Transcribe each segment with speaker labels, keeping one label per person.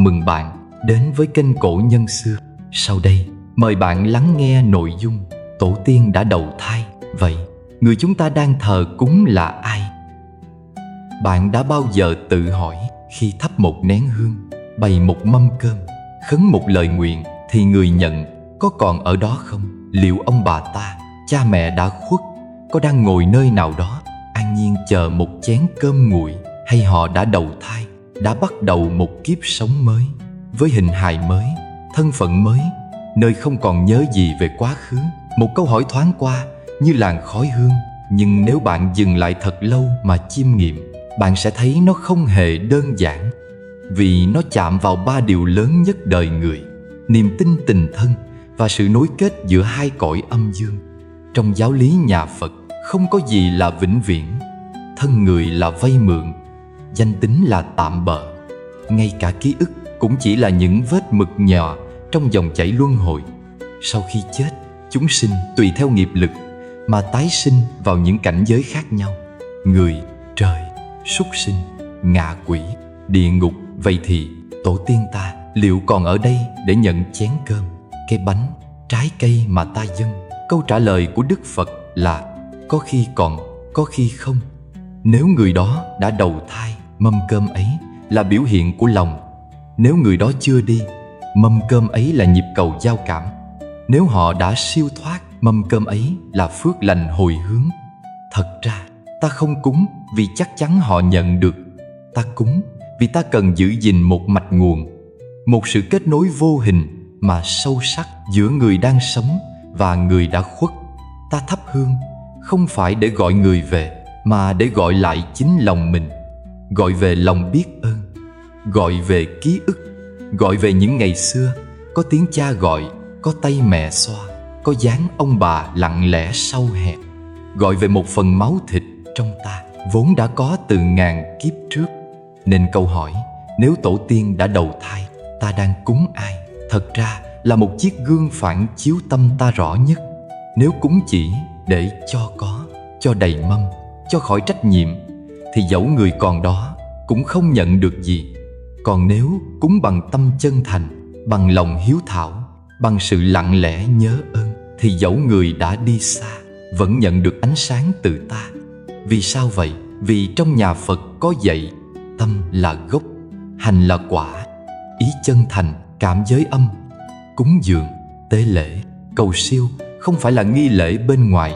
Speaker 1: mừng bạn đến với kênh Cổ Nhân Xưa. Sau đây, mời bạn lắng nghe nội dung Tổ tiên đã đầu thai. Vậy, người chúng ta đang thờ cúng là ai? Bạn đã bao giờ tự hỏi khi thắp một nén hương, bày một mâm cơm, khấn một lời nguyện thì người nhận có còn ở đó không? Liệu ông bà ta, cha mẹ đã khuất, có đang ngồi nơi nào đó an nhiên chờ một chén cơm nguội, hay họ đã đầu thai, đã bắt đầu một kiếp sống mới, với hình hài mới, thân phận mới, nơi không còn nhớ gì về quá khứ? Một câu hỏi thoáng qua như làn khói hương, nhưng nếu bạn dừng lại thật lâu mà chiêm nghiệm, bạn sẽ thấy nó không hề đơn giản, vì nó chạm vào ba điều lớn nhất đời người: niềm tin, tình thân và sự nối kết giữa hai cõi âm dương. Trong giáo lý nhà Phật, không có gì là vĩnh viễn, thân người là vay mượn, danh tính là tạm bợ, ngay cả ký ức cũng chỉ là những vết mực nhỏ trong dòng chảy luân hồi. Sau khi chết, chúng sinh tùy theo nghiệp lực mà tái sinh vào những cảnh giới khác nhau: người, trời, súc sinh, ngạ quỷ, địa ngục. Vậy thì tổ tiên ta liệu còn ở đây để nhận chén cơm, cái bánh, trái cây mà ta dâng? Câu trả lời của Đức Phật là có khi còn, có khi không. Nếu người đó đã đầu thai, mâm cơm ấy là biểu hiện của lòng. Nếu người đó chưa đi, mâm cơm ấy là nhịp cầu giao cảm. Nếu họ đã siêu thoát, mâm cơm ấy là phước lành hồi hướng. Thật ra, ta không cúng vì chắc chắn họ nhận được. Ta cúng vì ta cần giữ gìn một mạch nguồn, một sự kết nối vô hình mà sâu sắc giữa người đang sống và người đã khuất. Ta thắp hương không phải để gọi người về, mà để gọi lại chính lòng mình, gọi về lòng biết ơn, gọi về ký ức, gọi về những ngày xưa có tiếng cha gọi, có tay mẹ xoa, có dáng ông bà lặng lẽ sau hè, gọi về một phần máu thịt trong ta vốn đã có từ ngàn kiếp trước. Nên câu hỏi nếu tổ tiên đã đầu thai, ta đang cúng ai, thật ra là một chiếc gương phản chiếu tâm ta rõ nhất. Nếu cúng chỉ để cho có, cho đầy mâm, cho khỏi trách nhiệm, thì dẫu người còn đó cũng không nhận được gì. Còn nếu cúng bằng tâm chân thành, bằng lòng hiếu thảo, bằng sự lặng lẽ nhớ ơn, thì dẫu người đã đi xa vẫn nhận được ánh sáng từ ta. Vì sao vậy? Vì trong nhà Phật có dạy tâm là gốc, hành là quả. Ý chân thành, cảm giới âm. Cúng dường, tế lễ, cầu siêu không phải là nghi lễ bên ngoài.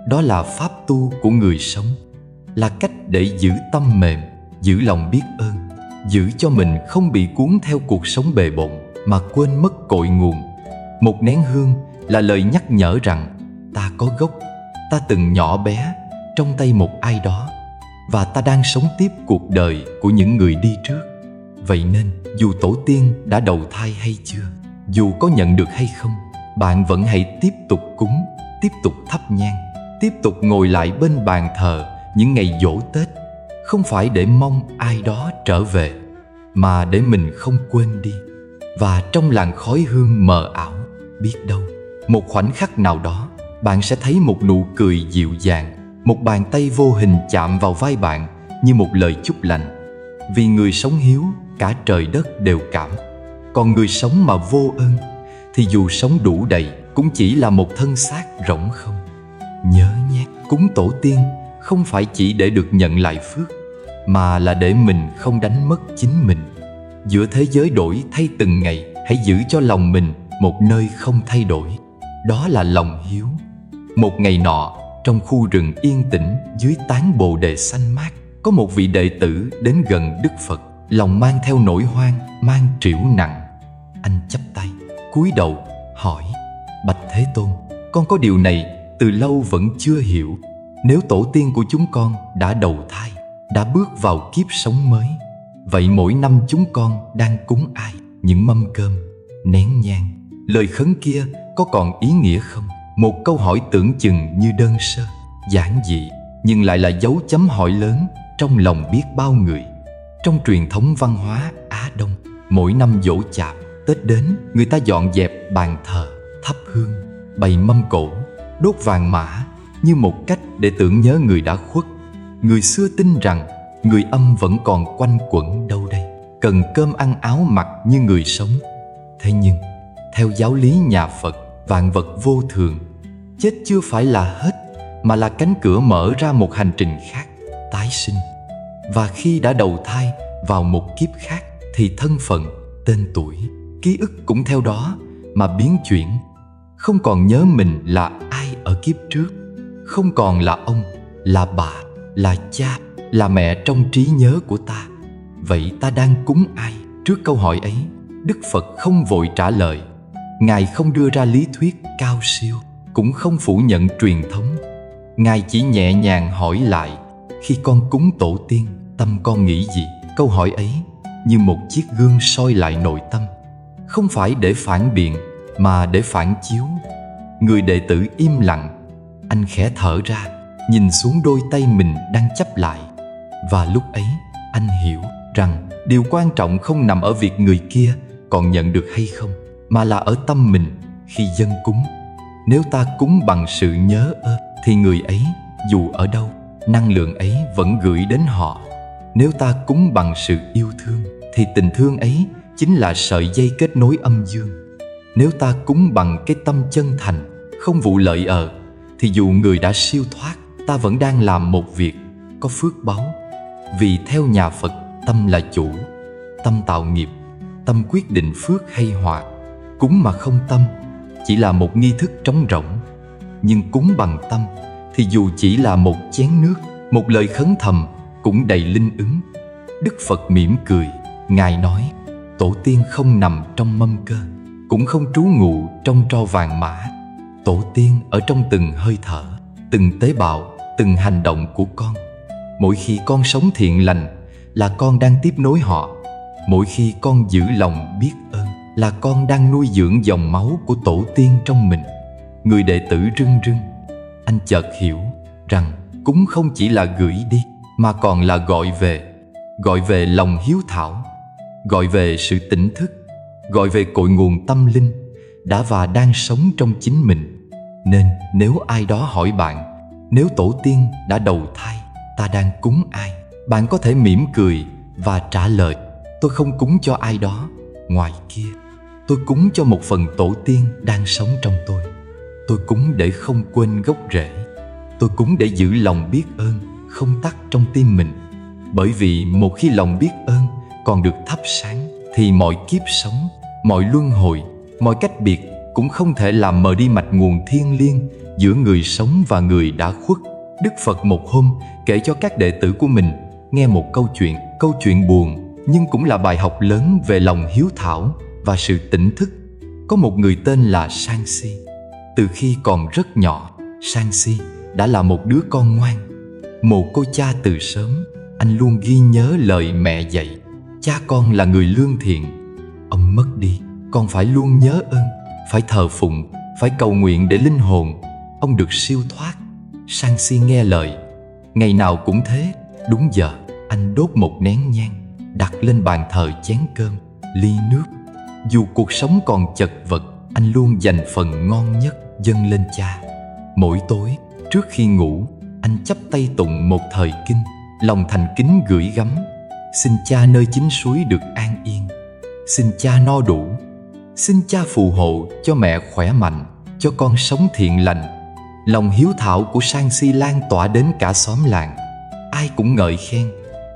Speaker 1: Đó là pháp tu của người sống, là cách để giữ tâm mềm, giữ lòng biết ơn, giữ cho mình không bị cuốn theo cuộc sống bề bộn mà quên mất cội nguồn. Một nén hương là lời nhắc nhở rằng ta có gốc, ta từng nhỏ bé trong tay một ai đó, và ta đang sống tiếp cuộc đời của những người đi trước. Vậy nên dù tổ tiên đã đầu thai hay chưa, dù có nhận được hay không, bạn vẫn hãy tiếp tục cúng, tiếp tục thắp nhang, tiếp tục ngồi lại bên bàn thờ những ngày giỗ Tết, không phải để mong ai đó trở về, mà để mình không quên đi. Và trong làn khói hương mờ ảo, biết đâu một khoảnh khắc nào đó bạn sẽ thấy một nụ cười dịu dàng, một bàn tay vô hình chạm vào vai bạn như một lời chúc lành. Vì người sống hiếu, cả trời đất đều cảm. Còn người sống mà vô ơn thì dù sống đủ đầy cũng chỉ là một thân xác rỗng không. Nhớ nhé, cúng tổ tiên không phải chỉ để được nhận lại phước, mà là để mình không đánh mất chính mình. Giữa thế giới đổi thay từng ngày, hãy giữ cho lòng mình một nơi không thay đổi. Đó là lòng hiếu. Một ngày nọ, trong khu rừng yên tĩnh dưới tán bồ đề xanh mát, có một vị đệ tử đến gần Đức Phật, lòng mang theo nỗi hoang, mang trĩu nặng. Anh chắp tay, cúi đầu hỏi: Bạch Thế Tôn, con có điều này từ lâu vẫn chưa hiểu. Nếu tổ tiên của chúng con đã đầu thai, đã bước vào kiếp sống mới, vậy mỗi năm chúng con đang cúng ai? Những mâm cơm, nén nhang, lời khấn kia có còn ý nghĩa không? Một câu hỏi tưởng chừng như đơn sơ, giản dị, nhưng lại là dấu chấm hỏi lớn trong lòng biết bao người. Trong truyền thống văn hóa Á Đông, mỗi năm giỗ chạp, Tết đến, người ta dọn dẹp bàn thờ, thắp hương, bày mâm cỗ, đốt vàng mã như một cách để tưởng nhớ người đã khuất. Người xưa tin rằng người âm vẫn còn quanh quẩn đâu đây, cần cơm ăn áo mặc như người sống. Thế nhưng, theo giáo lý nhà Phật, vạn vật vô thường, chết chưa phải là hết, mà là cánh cửa mở ra một hành trình khác, tái sinh. Và khi đã đầu thai vào một kiếp khác thì thân phận, tên tuổi, ký ức cũng theo đó mà biến chuyển. Không còn nhớ mình là ai ở kiếp trước, không còn là ông, là bà, là cha, là mẹ trong trí nhớ của ta. Vậy ta đang cúng ai? Trước câu hỏi ấy, Đức Phật không vội trả lời. Ngài không đưa ra lý thuyết cao siêu, cũng không phủ nhận truyền thống. Ngài chỉ nhẹ nhàng hỏi lại: khi con cúng tổ tiên, tâm con nghĩ gì? Câu hỏi ấy như một chiếc gương soi lại nội tâm, không phải để phản biện mà để phản chiếu. Người đệ tử im lặng. Anh khẽ thở ra, nhìn xuống đôi tay mình đang chắp lại. Và lúc ấy anh hiểu rằng điều quan trọng không nằm ở việc người kia còn nhận được hay không, mà là ở tâm mình khi dâng cúng. Nếu ta cúng bằng sự nhớ ơn thì người ấy dù ở đâu, năng lượng ấy vẫn gửi đến họ. Nếu ta cúng bằng sự yêu thương thì tình thương ấy chính là sợi dây kết nối âm dương. Nếu ta cúng bằng cái tâm chân thành, không vụ lợi thì dù người đã siêu thoát, ta vẫn đang làm một việc có phước báu. Vì theo nhà Phật, tâm là chủ, tâm tạo nghiệp, tâm quyết định phước hay họa. Cúng mà không tâm chỉ là một nghi thức trống rỗng. Nhưng cúng bằng tâm thì dù chỉ là một chén nước, một lời khấn thầm cũng đầy linh ứng. Đức Phật mỉm cười. Ngài nói: tổ tiên không nằm trong mâm cơ, cũng không trú ngụ trong tro vàng mã. Tổ tiên ở trong từng hơi thở, từng tế bào, từng hành động của con. Mỗi khi con sống thiện lành là con đang tiếp nối họ. Mỗi khi con giữ lòng biết ơn là con đang nuôi dưỡng dòng máu của tổ tiên trong mình. Người đệ tử rưng rưng. Anh chợt hiểu rằng cúng không chỉ là gửi đi, mà còn là gọi về lòng hiếu thảo, gọi về sự tỉnh thức, gọi về cội nguồn tâm linh đã và đang sống trong chính mình. Nên nếu ai đó hỏi bạn, nếu tổ tiên đã đầu thai, ta đang cúng ai? Bạn có thể mỉm cười và trả lời: tôi không cúng cho ai đó ngoài kia. Tôi cúng cho một phần tổ tiên đang sống trong tôi. Tôi cúng để không quên gốc rễ. Tôi cúng để giữ lòng biết ơn không tắt trong tim mình. Bởi vì một khi lòng biết ơn còn được thắp sáng thì mọi kiếp sống, mọi luân hồi, mọi cách biệt cũng không thể làm mờ đi mạch nguồn thiêng liêng giữa người sống và người đã khuất. Đức Phật một hôm kể cho các đệ tử của mình nghe một câu chuyện buồn nhưng cũng là bài học lớn về lòng hiếu thảo và sự tỉnh thức. Có một người tên là Sang-si. Từ khi còn rất nhỏ, Sang-si đã là một đứa con ngoan. Mồ côi cha từ sớm, anh luôn ghi nhớ lời mẹ dạy: cha con là người lương thiện. Ông mất đi, con phải luôn nhớ ơn, phải thờ phụng, phải cầu nguyện để linh hồn ông được siêu thoát. Sang-si nghe lời. Ngày nào cũng thế, đúng giờ anh đốt một nén nhang, đặt lên bàn thờ chén cơm, ly nước. Dù cuộc sống còn chật vật, anh luôn dành phần ngon nhất dâng lên cha. Mỗi tối trước khi ngủ, anh chắp tay tụng một thời kinh, lòng thành kính gửi gắm: xin cha nơi chính suối được an yên, xin cha no đủ, xin cha phù hộ cho mẹ khỏe mạnh, cho con sống thiện lành. Lòng hiếu thảo của Sang-si lan tỏa đến cả xóm làng. Ai cũng ngợi khen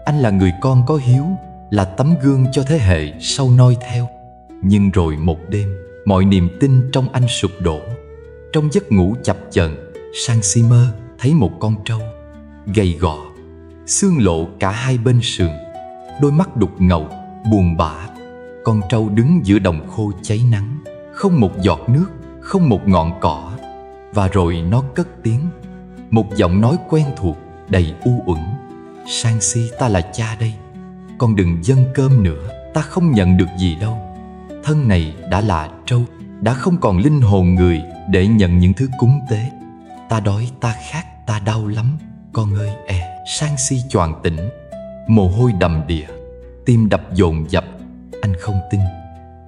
Speaker 1: anh là người con có hiếu, là tấm gương cho thế hệ sau noi theo. Nhưng rồi một đêm, mọi niềm tin trong anh sụp đổ. Trong giấc ngủ chập chờn, Sang-si mơ thấy một con trâu gầy gò, xương lộ cả hai bên sườn, đôi mắt đục ngầu, buồn bã. Con trâu đứng giữa đồng khô cháy nắng, không một giọt nước, không một ngọn cỏ. Và rồi nó cất tiếng, một giọng nói quen thuộc, đầy u uẩn: Sang-si, ta là cha đây. Con đừng dâng cơm nữa, ta không nhận được gì đâu. Thân này đã là trâu, đã không còn linh hồn người để nhận những thứ cúng tế. Ta đói, ta khát, ta đau lắm, con ơi. Sang-si choàng tỉnh, mồ hôi đầm đìa, tim đập dồn dập. Anh không tin,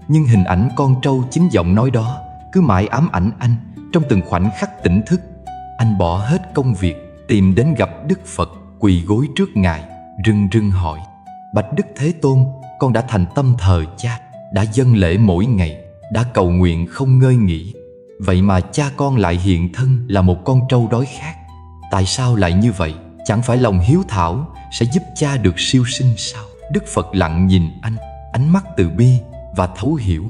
Speaker 1: nhưng hình ảnh con trâu chính giọng nói đó cứ mãi ám ảnh anh trong từng khoảnh khắc tỉnh thức. Anh bỏ hết công việc, tìm đến gặp Đức Phật, quỳ gối trước Ngài, rưng rưng hỏi: Bạch Đức Thế Tôn, con đã thành tâm thờ cha, đã dâng lễ mỗi ngày, đã cầu nguyện không ngơi nghỉ. Vậy mà cha con lại hiện thân là một con trâu đói khát. Tại sao lại như vậy? Chẳng phải lòng hiếu thảo sẽ giúp cha được siêu sinh sao? Đức Phật lặng nhìn anh, ánh mắt từ bi và thấu hiểu.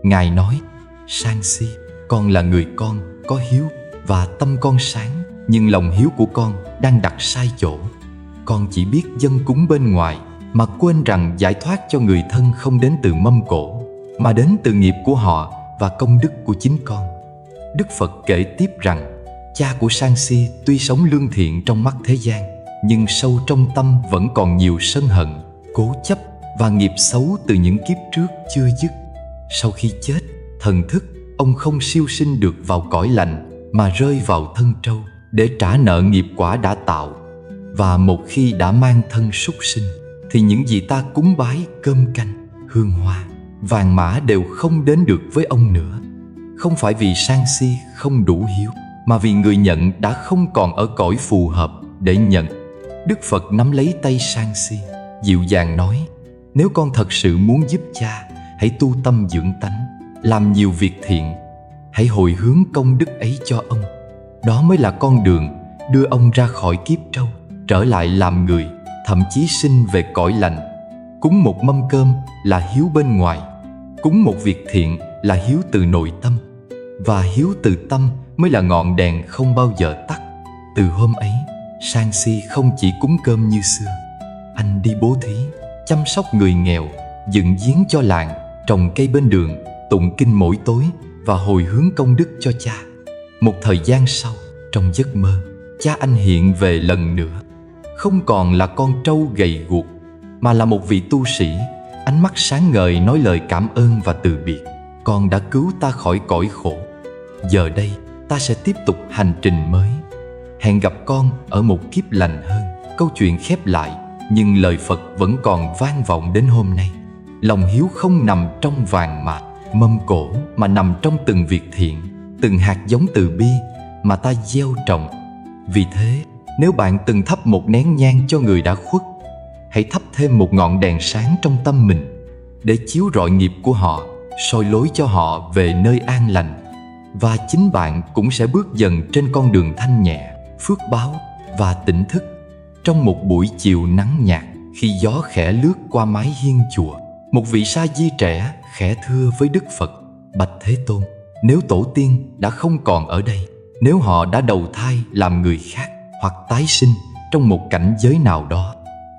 Speaker 1: Ngài nói: Sang Si, con là người con có hiếu và tâm con sáng, nhưng lòng hiếu của con đang đặt sai chỗ. Con chỉ biết dâng cúng bên ngoài mà quên rằng giải thoát cho người thân không đến từ mâm cỗ, mà đến từ nghiệp của họ và công đức của chính con. Đức Phật kể tiếp rằng cha của Sang Si tuy sống lương thiện trong mắt thế gian, nhưng sâu trong tâm vẫn còn nhiều sân hận, cố chấp và nghiệp xấu từ những kiếp trước chưa dứt. Sau khi chết, thần thức ông không siêu sinh được vào cõi lành mà rơi vào thân trâu để trả nợ nghiệp quả đã tạo. Và một khi đã mang thân súc sinh thì những gì ta cúng bái cơm canh, hương hoa, vàng mã đều không đến được với ông nữa. Không phải vì Sang Si không đủ hiếu, mà vì người nhận đã không còn ở cõi phù hợp để nhận. Đức Phật nắm lấy tay Sang Si, dịu dàng nói: Nếu con thật sự muốn giúp cha, hãy tu tâm dưỡng tánh, làm nhiều việc thiện. Hãy hồi hướng công đức ấy cho ông. Đó mới là con đường đưa ông ra khỏi kiếp trâu, trở lại làm người, thậm chí sinh về cõi lành. Cúng một mâm cơm là hiếu bên ngoài, cúng một việc thiện là hiếu từ nội tâm. Và hiếu từ tâm mới là ngọn đèn không bao giờ tắt. Từ hôm ấy, Sang Si không chỉ cúng cơm như xưa. Anh đi bố thí, chăm sóc người nghèo, dựng giếng cho làng, trồng cây bên đường, tụng kinh mỗi tối và hồi hướng công đức cho cha. Một thời gian sau, trong giấc mơ, cha anh hiện về lần nữa. Không còn là con trâu gầy guộc, mà là một vị tu sĩ, ánh mắt sáng ngời nói lời cảm ơn và từ biệt. Con đã cứu ta khỏi cõi khổ. Giờ đây, ta sẽ tiếp tục hành trình mới. Hẹn gặp con ở một kiếp lành hơn. Câu chuyện khép lại, nhưng lời Phật vẫn còn vang vọng đến hôm nay. Lòng hiếu không nằm trong vàng mạc, mâm cỗ, mà nằm trong từng việc thiện, từng hạt giống từ bi mà ta gieo trồng. Vì thế, nếu bạn từng thắp một nén nhang cho người đã khuất, hãy thắp thêm một ngọn đèn sáng trong tâm mình để chiếu rọi nghiệp của họ, soi lối cho họ về nơi an lành. Và chính bạn cũng sẽ bước dần trên con đường thanh nhẹ, phước báo và tỉnh thức. Trong một buổi chiều nắng nhạt, khi gió khẽ lướt qua mái hiên chùa, một vị sa di trẻ khẽ thưa với Đức Phật: Bạch Thế Tôn, nếu tổ tiên đã không còn ở đây, nếu họ đã đầu thai làm người khác hoặc tái sinh trong một cảnh giới nào đó,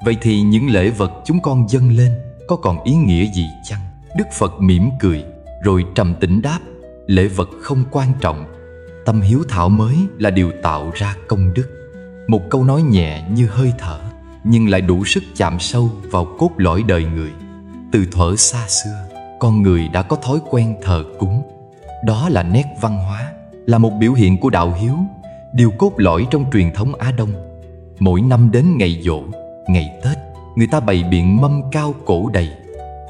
Speaker 1: vậy thì những lễ vật chúng con dâng lên có còn ý nghĩa gì chăng? Đức Phật mỉm cười rồi trầm tĩnh đáp: Lễ vật không quan trọng, tâm hiếu thảo mới là điều tạo ra công đức. Một câu nói nhẹ như hơi thở, nhưng lại đủ sức chạm sâu vào cốt lõi đời người. Từ thuở xa xưa, con người đã có thói quen thờ cúng. Đó là nét văn hóa, là một biểu hiện của đạo hiếu, điều cốt lõi trong truyền thống Á Đông. Mỗi năm đến ngày giỗ, ngày Tết, người ta bày biện mâm cao cổ đầy.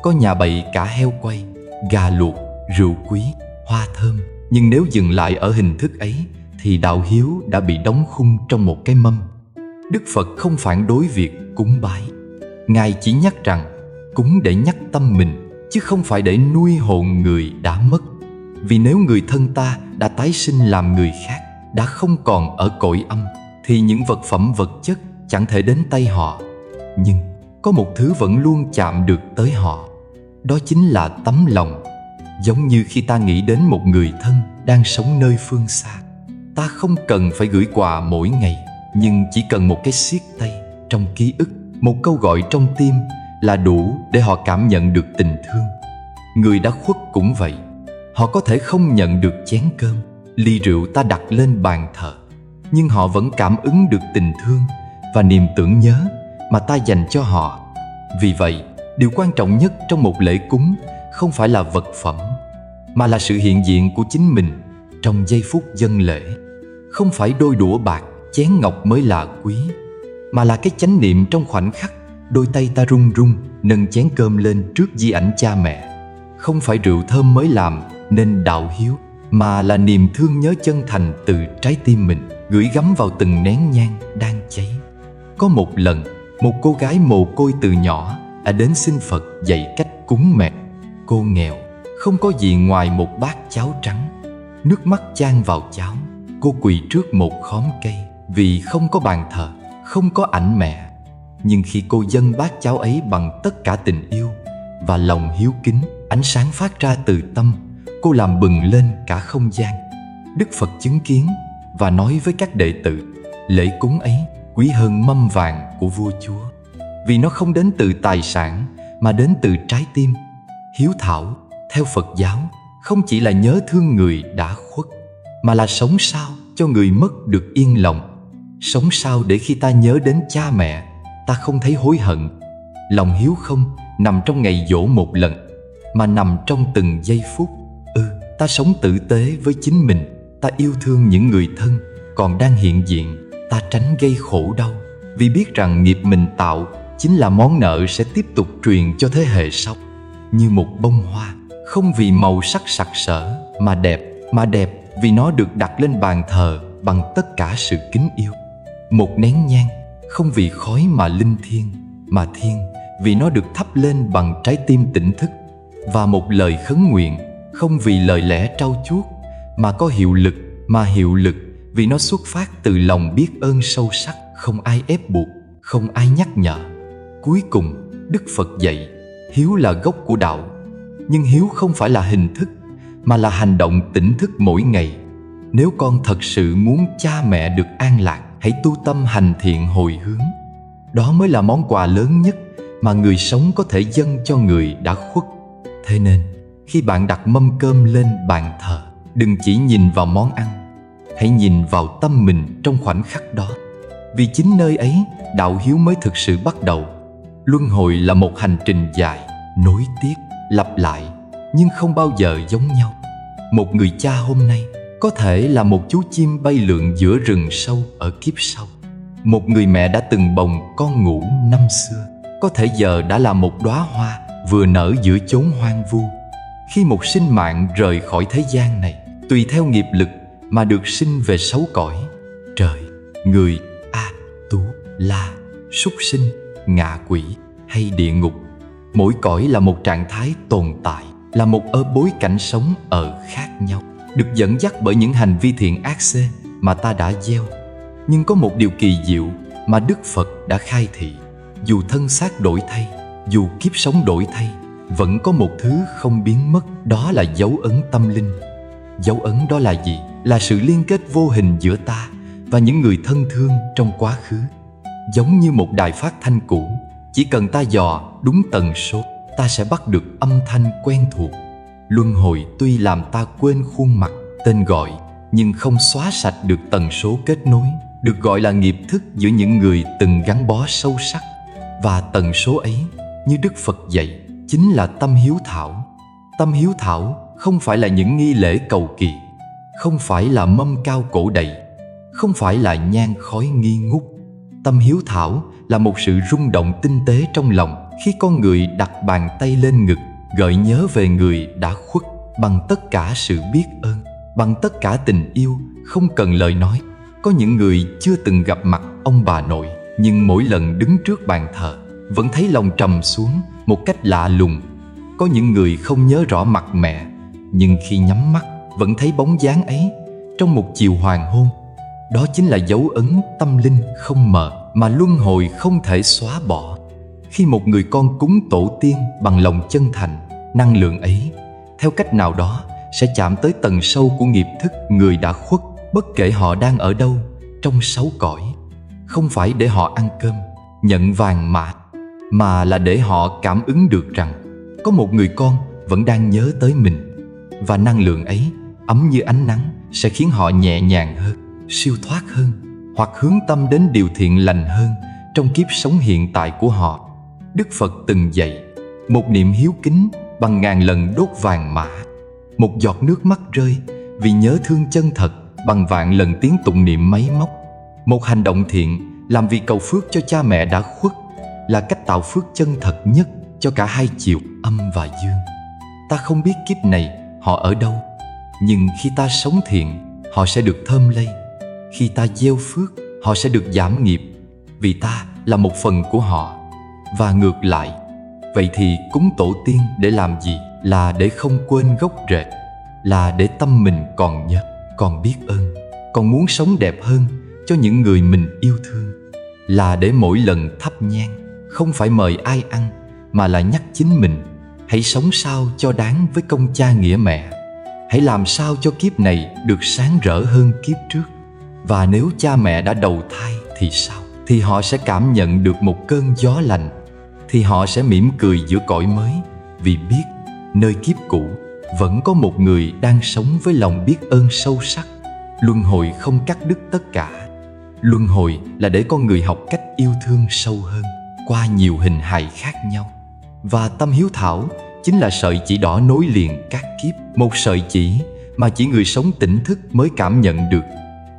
Speaker 1: Có nhà bày cả heo quay, gà luộc, rượu quý, hoa thơm. Nhưng nếu dừng lại ở hình thức ấy thì đạo hiếu đã bị đóng khung trong một cái mâm. Đức Phật không phản đối việc cúng bái. Ngài chỉ nhắc rằng cúng để nhắc tâm mình, chứ không phải để nuôi hồn người đã mất. Vì nếu người thân ta đã tái sinh làm người khác, đã không còn ở cõi âm, thì những vật phẩm vật chất chẳng thể đến tay họ. Nhưng có một thứ vẫn luôn chạm được tới họ, đó chính là tấm lòng. Giống như khi ta nghĩ đến một người thân đang sống nơi phương xa, ta không cần phải gửi quà mỗi ngày, nhưng chỉ cần một cái siết tay trong ký ức, một câu gọi trong tim là đủ để họ cảm nhận được tình thương. Người đã khuất cũng vậy. Họ có thể không nhận được chén cơm, ly rượu ta đặt lên bàn thờ, nhưng họ vẫn cảm ứng được tình thương và niềm tưởng nhớ mà ta dành cho họ. Vì vậy, điều quan trọng nhất trong một lễ cúng không phải là vật phẩm, mà là sự hiện diện của chính mình trong giây phút dâng lễ. Không phải đôi đũa bạc, chén ngọc mới là quý, mà là cái chánh niệm trong khoảnh khắc đôi tay ta run run nâng chén cơm lên trước di ảnh cha mẹ. Không phải rượu thơm mới làm nên đạo hiếu, mà là niềm thương nhớ chân thành từ trái tim mình gửi gắm vào từng nén nhang đang cháy. Có một lần, một cô gái mồ côi từ nhỏ, đã đến xin Phật dạy cách cúng mẹ. Cô nghèo, không có gì ngoài một bát cháo trắng. Nước mắt chan vào cháo, cô quỳ trước một khóm cây. Vì không có bàn thờ, không có ảnh mẹ, nhưng khi cô dâng bát cháo ấy bằng tất cả tình yêu và lòng hiếu kính, ánh sáng phát ra từ tâm, cô làm bừng lên cả không gian. Đức Phật chứng kiến và nói với các đệ tử, lễ cúng ấy quý hơn mâm vàng của vua chúa, vì nó không đến từ tài sản mà đến từ trái tim. Hiếu thảo theo Phật giáo không chỉ là nhớ thương người đã khuất, mà là sống sao cho người mất được yên lòng. Sống sao để khi ta nhớ đến cha mẹ, ta không thấy hối hận. Lòng hiếu không nằm trong ngày giỗ một lần, mà nằm trong từng giây phút. Ta sống tử tế với chính mình, ta yêu thương những người thân còn đang hiện diện, ta tránh gây khổ đau, vì biết rằng nghiệp mình tạo chính là món nợ sẽ tiếp tục truyền cho thế hệ sau. Như một bông hoa, không vì màu sắc sặc sỡ mà đẹp vì nó được đặt lên bàn thờ bằng tất cả sự kính yêu. Một nén nhang, không vì khói mà linh thiêng, mà thiêng vì nó được thắp lên bằng trái tim tỉnh thức. Và một lời khấn nguyện, không vì lời lẽ trau chuốt mà có hiệu lực vì nó xuất phát từ lòng biết ơn sâu sắc, không ai ép buộc, không ai nhắc nhở. Cuối cùng, Đức Phật dạy, hiếu là gốc của đạo. Nhưng hiếu không phải là hình thức, mà là hành động tỉnh thức mỗi ngày. Nếu con thật sự muốn cha mẹ được an lạc, hãy tu tâm hành thiện hồi hướng. Đó mới là món quà lớn nhất mà người sống có thể dâng cho người đã khuất. Thế nên, khi bạn đặt mâm cơm lên bàn thờ, đừng chỉ nhìn vào món ăn, hãy nhìn vào tâm mình trong khoảnh khắc đó. Vì chính nơi ấy, đạo hiếu mới thực sự bắt đầu. Luân hồi là một hành trình dài, nối tiếp, lặp lại, nhưng không bao giờ giống nhau. Một người cha hôm nay có thể là một chú chim bay lượn giữa rừng sâu ở kiếp sau. Một người mẹ đã từng bồng con ngủ năm xưa, có thể giờ đã là một đóa hoa vừa nở giữa chốn hoang vu. Khi một sinh mạng rời khỏi thế gian này, tùy theo nghiệp lực mà được sinh về 6 cõi: trời, người, tú, la, súc sinh, ngạ quỷ hay địa ngục. Mỗi cõi là một trạng thái tồn tại, là một bối cảnh sống ở khác nhau, được dẫn dắt bởi những hành vi thiện ác xê mà ta đã gieo. Nhưng có một điều kỳ diệu mà Đức Phật đã khai thị: dù thân xác đổi thay, dù kiếp sống đổi thay, vẫn có một thứ không biến mất, đó là dấu ấn tâm linh. Dấu ấn đó là gì? Là sự liên kết vô hình giữa ta và những người thân thương trong quá khứ. Giống như một đài phát thanh cũ, chỉ cần ta dò đúng tần số, ta sẽ bắt được âm thanh quen thuộc. Luân hồi tuy làm ta quên khuôn mặt, tên gọi, nhưng không xóa sạch được tần số kết nối, được gọi là nghiệp thức giữa những người từng gắn bó sâu sắc. Và tần số ấy, như Đức Phật dạy, chính là tâm hiếu thảo. Tâm hiếu thảo không phải là những nghi lễ cầu kỳ, không phải là mâm cao cổ đầy, không phải là nhang khói nghi ngút. Tâm hiếu thảo là một sự rung động tinh tế trong lòng khi con người đặt bàn tay lên ngực, gợi nhớ về người đã khuất bằng tất cả sự biết ơn, bằng tất cả tình yêu, không cần lời nói. Có những người chưa từng gặp mặt ông bà nội, nhưng mỗi lần đứng trước bàn thờ vẫn thấy lòng trầm xuống một cách lạ lùng. Có những người không nhớ rõ mặt mẹ, nhưng khi nhắm mắt vẫn thấy bóng dáng ấy trong một chiều hoàng hôn. Đó chính là dấu ấn tâm linh không mờ mà luân hồi không thể xóa bỏ. Khi một người con cúng tổ tiên bằng lòng chân thành, năng lượng ấy theo cách nào đó sẽ chạm tới tầng sâu của nghiệp thức người đã khuất, bất kể họ đang ở đâu trong 6 cõi. Không phải để họ ăn cơm, nhận vàng mã, mà là để họ cảm ứng được rằng có một người con vẫn đang nhớ tới mình. Và năng lượng ấy, ấm như ánh nắng, sẽ khiến họ nhẹ nhàng hơn, siêu thoát hơn, hoặc hướng tâm đến điều thiện lành hơn trong kiếp sống hiện tại của họ. Đức Phật từng dạy, một niệm hiếu kính bằng ngàn lần đốt vàng mã, một giọt nước mắt rơi vì nhớ thương chân thật bằng vạn lần tiếng tụng niệm máy móc. Một hành động thiện làm vì cầu phước cho cha mẹ đã khuất là cách tạo phước chân thật nhất cho cả hai chiều âm và dương. Ta không biết kiếp này họ ở đâu, nhưng khi ta sống thiện, họ sẽ được thơm lây. Khi ta gieo phước, họ sẽ được giảm nghiệp, vì ta là một phần của họ. Và ngược lại, Vậy thì cúng tổ tiên để làm gì? Là để không quên gốc rễ, là để tâm mình còn nhớ, còn biết ơn, còn muốn sống đẹp hơn cho những người mình yêu thương. Là để mỗi lần thắp nhang không phải mời ai ăn, mà là nhắc chính mình hãy sống sao cho đáng với công cha nghĩa mẹ. Hãy làm sao cho kiếp này được sáng rỡ hơn kiếp trước. Và nếu cha mẹ đã đầu thai thì sao? Thì họ sẽ cảm nhận được một cơn gió lành, thì họ sẽ mỉm cười giữa cõi mới, vì biết nơi kiếp cũ vẫn có một người đang sống với lòng biết ơn sâu sắc. Luân hồi không cắt đứt tất cả. Luân hồi là để con người học cách yêu thương sâu hơn qua nhiều hình hài khác nhau. Và tâm hiếu thảo chính là sợi chỉ đỏ nối liền các kiếp, một sợi chỉ mà chỉ người sống tỉnh thức mới cảm nhận được.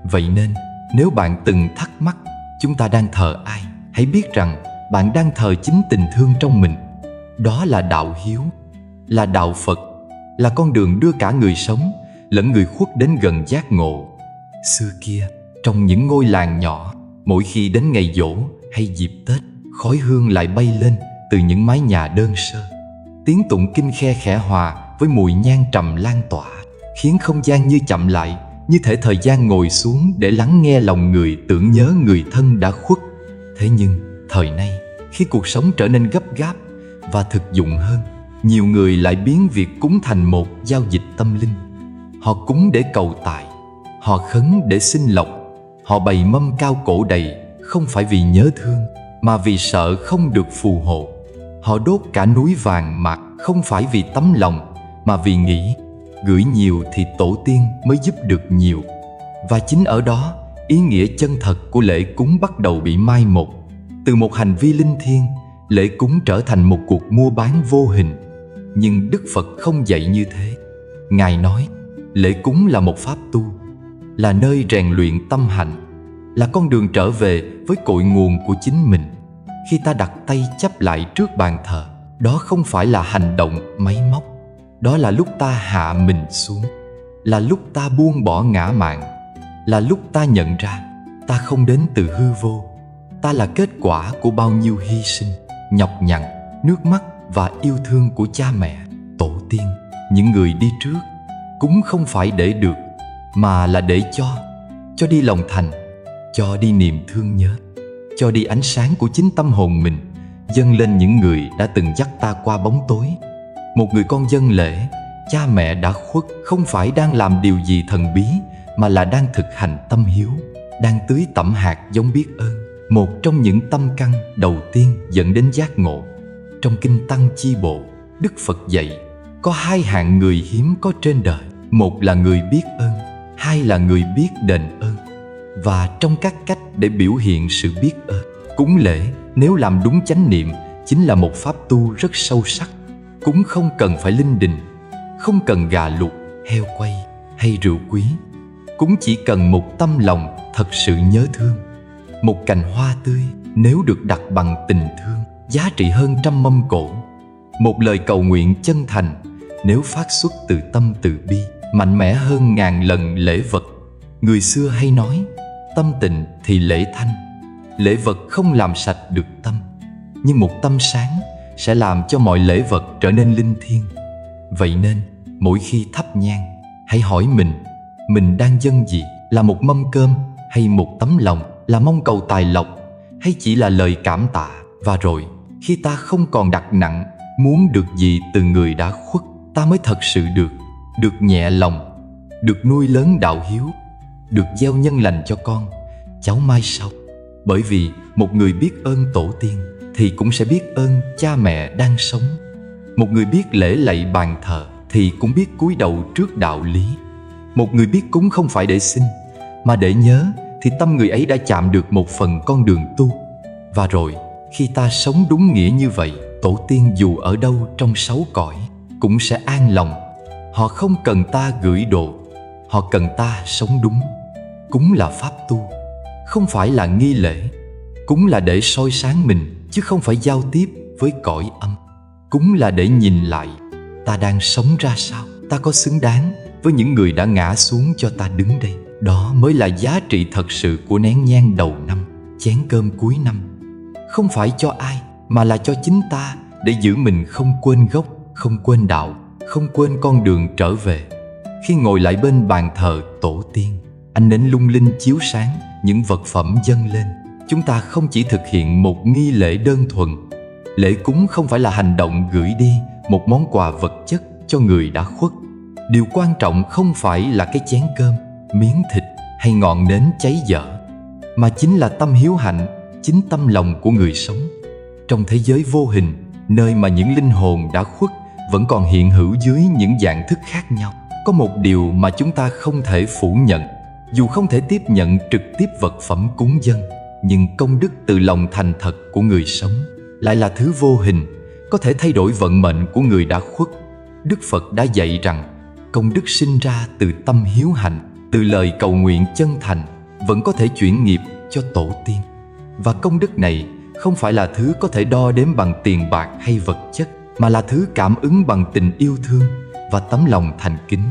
Speaker 1: Vậy nên, nếu bạn từng thắc mắc chúng ta đang thờ ai, hãy biết rằng bạn đang thờ chính tình thương trong mình. Đó là đạo hiếu, là đạo Phật, là con đường đưa cả người sống lẫn người khuất đến gần giác ngộ. Xưa kia, trong những ngôi làng nhỏ, mỗi khi đến ngày giỗ hay dịp Tết, khói hương lại bay lên từ những mái nhà đơn sơ. Tiếng tụng kinh khe khẽ hòa với mùi nhang trầm lan tỏa, khiến không gian như chậm lại, như thể thời gian ngồi xuống để lắng nghe lòng người tưởng nhớ người thân đã khuất. Thế nhưng, thời nay, khi cuộc sống trở nên gấp gáp và thực dụng hơn, nhiều người lại biến việc cúng thành một giao dịch tâm linh. Họ cúng để cầu tài, họ khấn để xin lộc, họ bày mâm cao cổ đầy không phải vì nhớ thương, mà vì sợ không được phù hộ. Họ đốt cả núi vàng mạc không phải vì tấm lòng, mà vì nghĩ gửi nhiều thì tổ tiên mới giúp được nhiều. Và chính ở đó, ý nghĩa chân thật của lễ cúng bắt đầu bị mai một. Từ một hành vi linh thiêng, lễ cúng trở thành một cuộc mua bán vô hình. Nhưng Đức Phật không dạy như thế. Ngài nói, lễ cúng là một pháp tu, là nơi rèn luyện tâm hạnh, là con đường trở về với cội nguồn của chính mình. Khi ta đặt tay chắp lại trước bàn thờ, đó không phải là hành động máy móc. Đó là lúc ta hạ mình xuống, là lúc ta buông bỏ ngã mạn, là lúc ta nhận ra ta không đến từ hư vô. Ta là kết quả của bao nhiêu hy sinh, nhọc nhằn, nước mắt và yêu thương của cha mẹ, tổ tiên, những người đi trước. Cúng không phải để được, mà là để cho đi lòng thành, cho đi niềm thương nhớ, cho đi ánh sáng của chính tâm hồn mình, dâng lên những người đã từng dắt ta qua bóng tối. Một người con dâng lễ, cha mẹ đã khuất không phải đang làm điều gì thần bí, mà là đang thực hành tâm hiếu, đang tưới tẩm hạt giống biết ơn, một trong những tâm căn đầu tiên dẫn đến giác ngộ. Trong Kinh Tăng Chi Bộ, Đức Phật dạy, có hai hạng người hiếm có trên đời. Một là người biết ơn, hai là người biết đền ơn. Và trong các cách để biểu hiện sự biết ơn, cúng lễ nếu làm đúng chánh niệm chính là một pháp tu rất sâu sắc. Cúng không cần phải linh đình, không cần gà luộc, heo quay hay rượu quý. Cúng chỉ cần một tâm lòng thật sự nhớ thương. Một cành hoa tươi nếu được đặt bằng tình thương, giá trị hơn trăm mâm cỗ. Một lời cầu nguyện chân thành nếu phát xuất từ tâm từ bi, mạnh mẽ hơn ngàn lần lễ vật. Người xưa hay nói, tâm tịnh thì lễ thanh. Lễ vật không làm sạch được tâm, nhưng một tâm sáng sẽ làm cho mọi lễ vật trở nên linh thiêng. Vậy nên, mỗi khi thắp nhang, hãy hỏi mình đang dâng gì? Là một mâm cơm, hay một tấm lòng, là mong cầu tài lộc, hay chỉ là lời cảm tạ? Và rồi, khi ta không còn đặt nặng muốn được gì từ người đã khuất, ta mới thật sự được nhẹ lòng, được nuôi lớn đạo hiếu, được gieo nhân lành cho con, cháu mai sau. Bởi vì một người biết ơn tổ tiên thì cũng sẽ biết ơn cha mẹ đang sống. Một người biết lễ lạy bàn thờ thì cũng biết cúi đầu trước đạo lý. Một người biết cúng không phải để xin, mà để nhớ, thì tâm người ấy đã chạm được một phần con đường tu. Và rồi, khi ta sống đúng nghĩa như vậy, tổ tiên dù ở đâu trong sáu cõi cũng sẽ an lòng. Họ không cần ta gửi đồ, họ cần ta sống đúng. Cúng là pháp tu, không phải là nghi lễ. Cúng là để soi sáng mình, chứ không phải giao tiếp với cõi âm. Cúng là để nhìn lại, ta đang sống ra sao, ta có xứng đáng với những người đã ngã xuống cho ta đứng đây. Đó mới là giá trị thật sự của nén nhang đầu năm, chén cơm cuối năm. Không phải cho ai, mà là cho chính ta để giữ mình không quên gốc, không quên đạo, không quên con đường trở về. Khi ngồi lại bên bàn thờ tổ tiên, ánh nến lung linh chiếu sáng những vật phẩm dâng lên, chúng ta không chỉ thực hiện một nghi lễ đơn thuần. Lễ cúng không phải là hành động gửi đi một món quà vật chất cho người đã khuất. Điều quan trọng không phải là cái chén cơm, miếng thịt hay ngọn nến cháy dở, mà chính là tâm hiếu hạnh, chính tâm lòng của người sống. Trong thế giới vô hình, nơi mà những linh hồn đã khuất vẫn còn hiện hữu dưới những dạng thức khác nhau, có một điều mà chúng ta không thể phủ nhận. Dù không thể tiếp nhận trực tiếp vật phẩm cúng dâng, nhưng công đức từ lòng thành thật của người sống lại là thứ vô hình, có thể thay đổi vận mệnh của người đã khuất. Đức Phật đã dạy rằng công đức sinh ra từ tâm hiếu hạnh, từ lời cầu nguyện chân thành, vẫn có thể chuyển nghiệp cho tổ tiên. Và công đức này không phải là thứ có thể đo đếm bằng tiền bạc hay vật chất, mà là thứ cảm ứng bằng tình yêu thương và tấm lòng thành kính.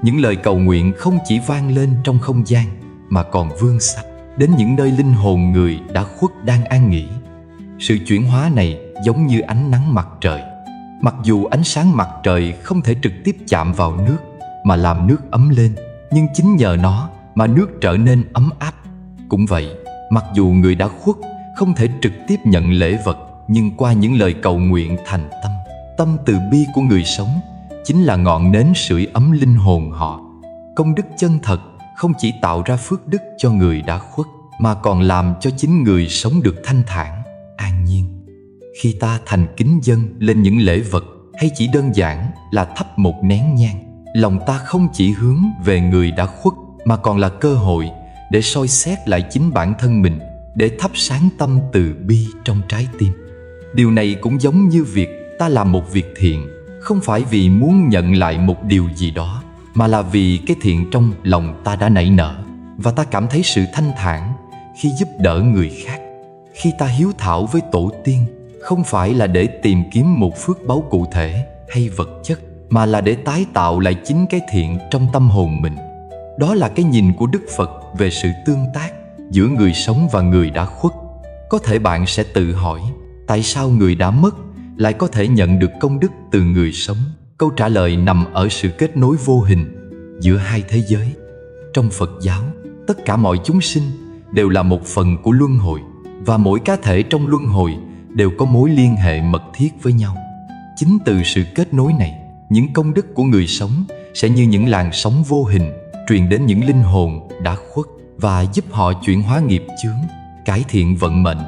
Speaker 1: Những lời cầu nguyện không chỉ vang lên trong không gian, mà còn vươn xa đến những nơi linh hồn người đã khuất đang an nghỉ. Sự chuyển hóa này giống như ánh nắng mặt trời. Mặc dù ánh sáng mặt trời không thể trực tiếp chạm vào nước mà làm nước ấm lên, nhưng chính nhờ nó mà nước trở nên ấm áp. Cũng vậy, mặc dù người đã khuất không thể trực tiếp nhận lễ vật, nhưng qua những lời cầu nguyện thành tâm, tâm từ bi của người sống chính là ngọn nến sưởi ấm linh hồn họ. Công đức chân thật không chỉ tạo ra phước đức cho người đã khuất, mà còn làm cho chính người sống được thanh thản, an nhiên. Khi ta thành kính dâng lên những lễ vật, hay chỉ đơn giản là thắp một nén nhang, lòng ta không chỉ hướng về người đã khuất, mà còn là cơ hội để soi xét lại chính bản thân mình, để thắp sáng tâm từ bi trong trái tim. Điều này cũng giống như việc ta làm một việc thiện, không phải vì muốn nhận lại một điều gì đó, mà là vì cái thiện trong lòng ta đã nảy nở, và ta cảm thấy sự thanh thản khi giúp đỡ người khác. Khi ta hiếu thảo với tổ tiên, không phải là để tìm kiếm một phước báu cụ thể hay vật chất, mà là để tái tạo lại chính cái thiện trong tâm hồn mình. Đó là cái nhìn của Đức Phật về sự tương tác giữa người sống và người đã khuất. Có thể bạn sẽ tự hỏi, tại sao người đã mất lại có thể nhận được công đức từ người sống? Câu trả lời nằm ở sự kết nối vô hình giữa hai thế giới. Trong Phật giáo, tất cả mọi chúng sinh đều là một phần của luân hồi, và mỗi cá thể trong luân hồi đều có mối liên hệ mật thiết với nhau. Chính từ sự kết nối này, những công đức của người sống sẽ như những làn sóng vô hình truyền đến những linh hồn đã khuất, và giúp họ chuyển hóa nghiệp chướng, cải thiện vận mệnh.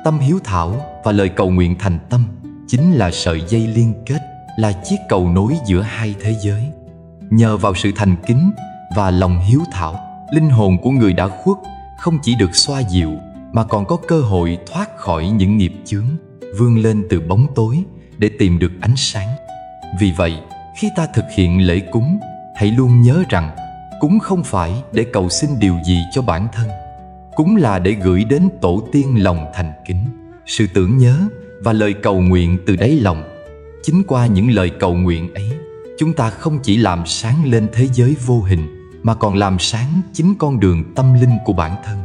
Speaker 1: Tâm hiếu thảo và lời cầu nguyện thành tâm chính là sợi dây liên kết, là chiếc cầu nối giữa hai thế giới. Nhờ vào sự thành kính và lòng hiếu thảo, linh hồn của người đã khuất không chỉ được xoa dịu, mà còn có cơ hội thoát khỏi những nghiệp chướng, vươn lên từ bóng tối để tìm được ánh sáng. Vì vậy, khi ta thực hiện lễ cúng, hãy luôn nhớ rằng cúng không phải để cầu xin điều gì cho bản thân. Cúng là để gửi đến tổ tiên lòng thành kính, sự tưởng nhớ và lời cầu nguyện từ đáy lòng. Chính qua những lời cầu nguyện ấy, chúng ta không chỉ làm sáng lên thế giới vô hình, mà còn làm sáng chính con đường tâm linh của bản thân.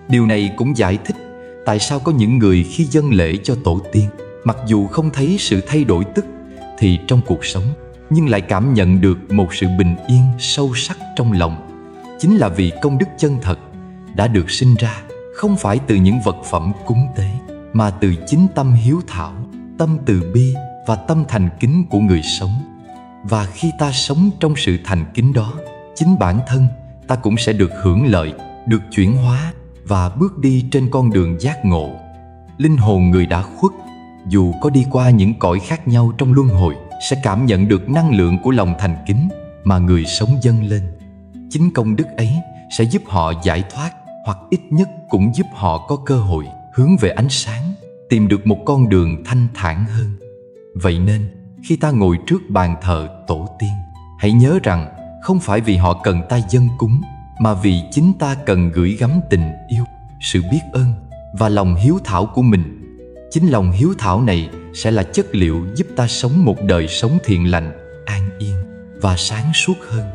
Speaker 1: Điều này cũng giải thích tại sao có những người khi dâng lễ cho tổ tiên, mặc dù không thấy sự thay đổi tức thì trong cuộc sống, nhưng lại cảm nhận được một sự bình yên sâu sắc trong lòng. Chính là vì công đức chân thật đã được sinh ra không phải từ những vật phẩm cúng tế, mà từ chính tâm hiếu thảo, tâm từ bi và tâm thành kính của người sống. Và khi ta sống trong sự thành kính đó, chính bản thân ta cũng sẽ được hưởng lợi, được chuyển hóa và bước đi trên con đường giác ngộ. Linh hồn người đã khuất, dù có đi qua những cõi khác nhau trong luân hồi, sẽ cảm nhận được năng lượng của lòng thành kính mà người sống dâng lên. Chính công đức ấy sẽ giúp họ giải thoát, hoặc ít nhất cũng giúp họ có cơ hội hướng về ánh sáng, tìm được một con đường thanh thản hơn. Vậy nên, khi ta ngồi trước bàn thờ tổ tiên, hãy nhớ rằng không phải vì họ cần ta dâng cúng, mà vì chính ta cần gửi gắm tình yêu, sự biết ơn và lòng hiếu thảo của mình. Chính lòng hiếu thảo này sẽ là chất liệu giúp ta sống một đời sống thiện lành, an yên và sáng suốt hơn.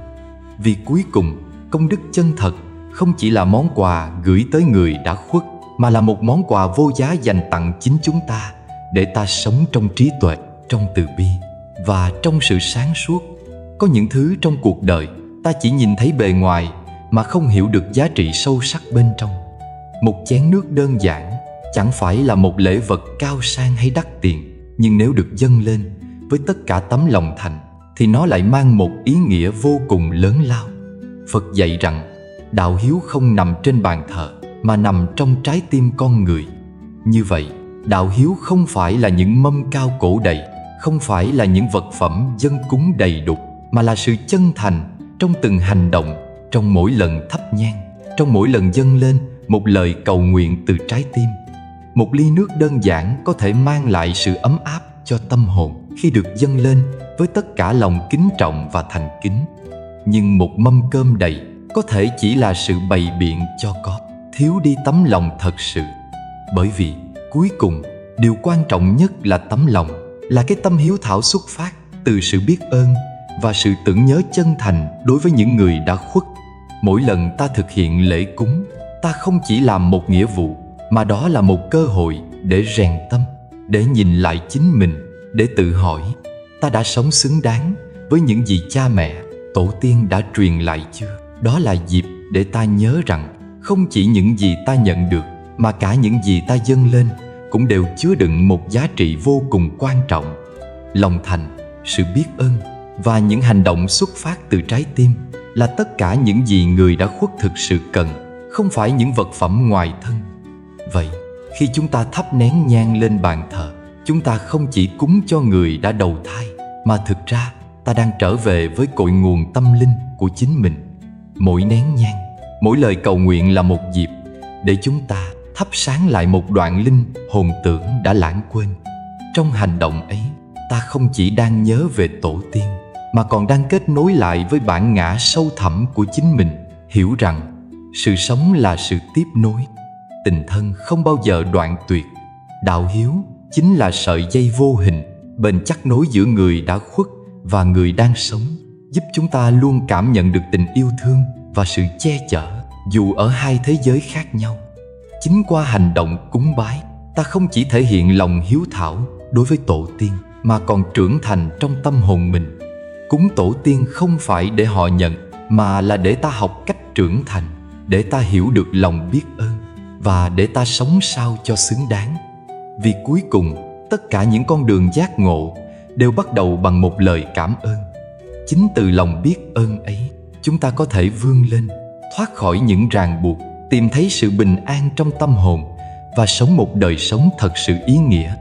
Speaker 1: Vì cuối cùng, công đức chân thật không chỉ là món quà gửi tới người đã khuất, mà là một món quà vô giá dành tặng chính chúng ta, để ta sống trong trí tuệ, trong từ bi và trong sự sáng suốt. Có những thứ trong cuộc đời ta chỉ nhìn thấy bề ngoài mà không hiểu được giá trị sâu sắc bên trong. Một chén nước đơn giản chẳng phải là một lễ vật cao sang hay đắt tiền, nhưng nếu được dâng lên với tất cả tấm lòng thành thì nó lại mang một ý nghĩa vô cùng lớn lao. Phật dạy rằng đạo hiếu không nằm trên bàn thờ mà nằm trong trái tim con người. Như vậy, đạo hiếu không phải là những mâm cao cổ đầy, không phải là những vật phẩm dâng cúng đầy đục, mà là sự chân thành trong từng hành động, trong mỗi lần thắp nhang, trong mỗi lần dâng lên một lời cầu nguyện từ trái tim. Một ly nước đơn giản có thể mang lại sự ấm áp cho tâm hồn khi được dâng lên với tất cả lòng kính trọng và thành kính. Nhưng một mâm cơm đầy có thể chỉ là sự bày biện cho có, thiếu đi tấm lòng thật sự. Bởi vì cuối cùng, điều quan trọng nhất là tấm lòng, là cái tâm hiếu thảo xuất phát từ sự biết ơn và sự tưởng nhớ chân thành đối với những người đã khuất. Mỗi lần ta thực hiện lễ cúng, ta không chỉ làm một nghĩa vụ, mà đó là một cơ hội để rèn tâm, để nhìn lại chính mình, để tự hỏi ta đã sống xứng đáng với những gì cha mẹ, tổ tiên đã truyền lại chưa. Đó là dịp để ta nhớ rằng không chỉ những gì ta nhận được, mà cả những gì ta dâng lên cũng đều chứa đựng một giá trị vô cùng quan trọng. Lòng thành, sự biết ơn và những hành động xuất phát từ trái tim là tất cả những gì người đã khuất thực sự cần, không phải những vật phẩm ngoài thân. Vậy, khi chúng ta thắp nén nhang lên bàn thờ, chúng ta không chỉ cúng cho người đã đầu thai, mà thực ra ta đang trở về với cội nguồn tâm linh của chính mình. Mỗi nén nhang, mỗi lời cầu nguyện là một dịp để chúng ta thắp sáng lại một đoạn linh hồn tưởng đã lãng quên. Trong hành động ấy, ta không chỉ đang nhớ về tổ tiên, mà còn đang kết nối lại với bản ngã sâu thẳm của chính mình, hiểu rằng sự sống là sự tiếp nối, tình thân không bao giờ đoạn tuyệt. Đạo hiếu chính là sợi dây vô hình, bền chắc nối giữa người đã khuất và người đang sống, giúp chúng ta luôn cảm nhận được tình yêu thương và sự che chở, dù ở hai thế giới khác nhau. Chính qua hành động cúng bái, ta không chỉ thể hiện lòng hiếu thảo đối với tổ tiên, mà còn trưởng thành trong tâm hồn mình. Cúng tổ tiên không phải để họ nhận, mà là để ta học cách trưởng thành, để ta hiểu được lòng biết ơn, và để ta sống sao cho xứng đáng. Vì cuối cùng, tất cả những con đường giác ngộ đều bắt đầu bằng một lời cảm ơn. Chính từ lòng biết ơn ấy, chúng ta có thể vươn lên, thoát khỏi những ràng buộc, tìm thấy sự bình an trong tâm hồn và sống một đời sống thật sự ý nghĩa.